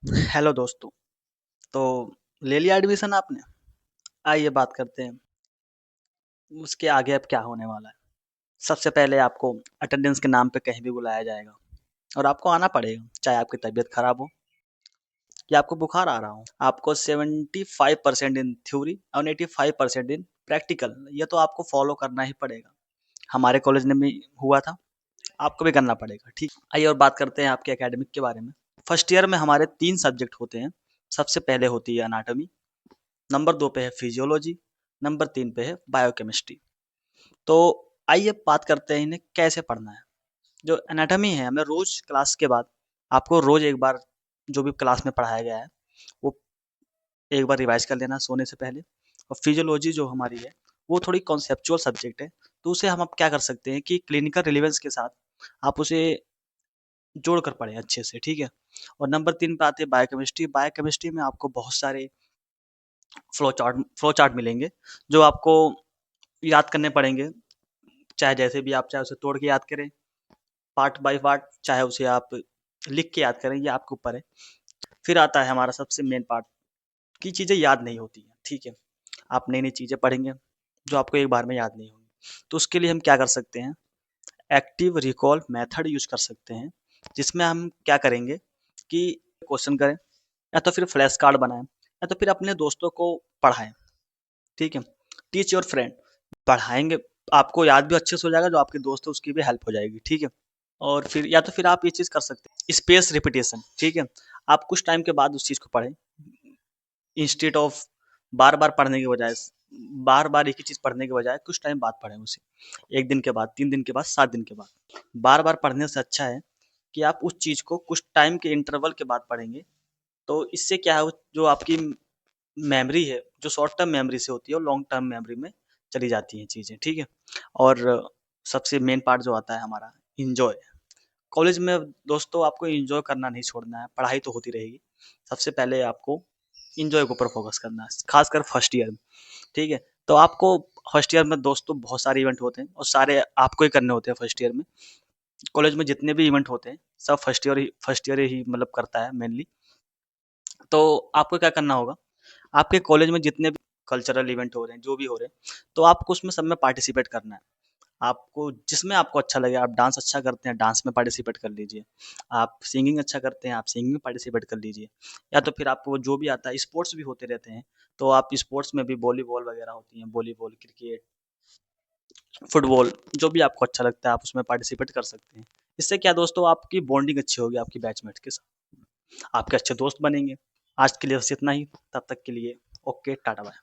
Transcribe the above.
Hello दोस्तों। तो ले लिया एडमिशन आपने? आइए बात करते हैं उसके आगे अब क्या होने वाला है। सबसे पहले आपको अटेंडेंस के नाम पे कहीं भी बुलाया जाएगा और आपको आना पड़ेगा, चाहे आपकी तबीयत खराब हो या आपको बुखार आ रहा हो। आपको 75% इन थ्योरी और 85% इन प्रैक्टिकल, ये तो आपको फॉलो करना ही पड़ेगा। हमारे कॉलेज में भी हुआ था, आपको भी करना पड़ेगा। ठीक, आइए और बात करते हैं आपके एकेडमिक के बारे में। फर्स्ट ईयर में हमारे 3 सब्जेक्ट होते हैं। सबसे पहले होती है एनाटॉमी, नंबर 2 पे है फिजियोलॉजी, नंबर 3 पे है बायोकेमिस्ट्री। तो आइए बात करते हैं इन्हें कैसे पढ़ना है। जो एनाटॉमी है, हमें रोज क्लास के बाद आपको रोज एक बार जो भी क्लास में पढ़ाया गया है वो एक बार रिवाइज कर लेना सोने से पहले। और फिजियोलॉजी जो हमारी है वो थोड़ी कॉन्सेप्चुअल सब्जेक्ट है, तो उसे हम अब क्या कर सकते हैं कि क्लिनिकल रिलेवेंस के साथ आप उसे जोड़ कर पढ़ें अच्छे से, ठीक है। और नंबर 3 पे आते हैं बायोकेमिस्ट्री। बायोकेमिस्ट्री में आपको बहुत सारे फ्लो चार्ट मिलेंगे जो आपको याद करने पड़ेंगे। चाहे जैसे भी आप चाहे उसे तोड़ के याद करें, पार्ट बाय पार्ट, चाहे उसे आप लिख के याद करें, ये आपके ऊपर है। फिर आता है हमारा सबसे मेन पार्ट की चीज़ें याद नहीं होती हैं, ठीक है। आप नई नई चीज़ें पढ़ेंगे जो आपको एक बार में याद नहीं होंगी। तो उसके लिए हम क्या कर सकते हैं, एक्टिव रिकॉल मेथड यूज कर सकते हैं, जिसमें हम क्या करेंगे कि क्वेश्चन करें या तो फिर फ्लैश कार्ड बनाएं या तो फिर अपने दोस्तों को पढ़ाएं, ठीक है। टीच योर फ्रेंड, पढ़ाएंगे आपको याद भी अच्छे से हो जाएगा, जो आपके दोस्त है उसकी भी हेल्प हो जाएगी, ठीक है। और फिर या तो फिर आप ये चीज़ कर सकते हैं, स्पेस रिपीटेशन, ठीक है। आप कुछ टाइम के बाद उस चीज़ को पढ़ें, इंस्टेड ऑफ बार बार पढ़ने के बजाय, बार बार एक ही चीज़ पढ़ने के बजाय कुछ टाइम बाद पढ़ें उसे। 1 दिन के बाद, 3 दिन के बाद, 7 दिन के बाद। बार बार पढ़ने से अच्छा है कि आप उस चीज़ को कुछ टाइम के इंटरवल के बाद पढ़ेंगे। तो इससे क्या है, जो आपकी मेमोरी है, जो शॉर्ट टर्म मेमोरी से होती है, वो लॉन्ग टर्म मेमोरी में चली जाती हैं चीज़ें, ठीक है। और सबसे मेन पार्ट जो आता है हमारा, इंजॉय। कॉलेज में दोस्तों आपको इंजॉय करना नहीं छोड़ना है, पढ़ाई तो होती रहेगी। सबसे पहले आपको इंजॉय के ऊपर फोकस करना है, खासकर फर्स्ट ईयर में, ठीक है। तो आपको फर्स्ट ईयर में दोस्तों बहुत सारे इवेंट होते हैं और सारे आपको ही करने होते हैं फर्स्ट ईयर में। कॉलेज में जितने भी इवेंट होते हैं सब फर्स्ट ईयर ही मतलब करता है मेनली। तो आपको क्या करना होगा, आपके कॉलेज में जितने भी कल्चरल इवेंट हो रहे हैं, जो भी हो रहे हैं, तो आपको उसमें सब में पार्टिसिपेट करना है। आपको जिसमें आपको अच्छा लगे, आप डांस अच्छा करते हैं डांस में पार्टिसिपेट कर लीजिए, आप सिंगिंग अच्छा करते हैं आप सिंगिंग में पार्टिसिपेट कर लीजिए, या तो फिर आपको जो भी आता है, स्पोर्ट्स भी होते रहते हैं, तो आप स्पोर्ट्स में भी वॉलीबॉल वगैरह होती हैं, वॉलीबॉल, क्रिकेट, फुटबॉल, जो भी आपको अच्छा लगता है आप उसमें पार्टिसिपेट कर सकते हैं। इससे क्या दोस्तों, आपकी बॉन्डिंग अच्छी होगी आपकी बैचमेट के साथ, आपके अच्छे दोस्त बनेंगे। आज के लिए बस इतना ही, तब तक के लिए ओके, टाटा बाय।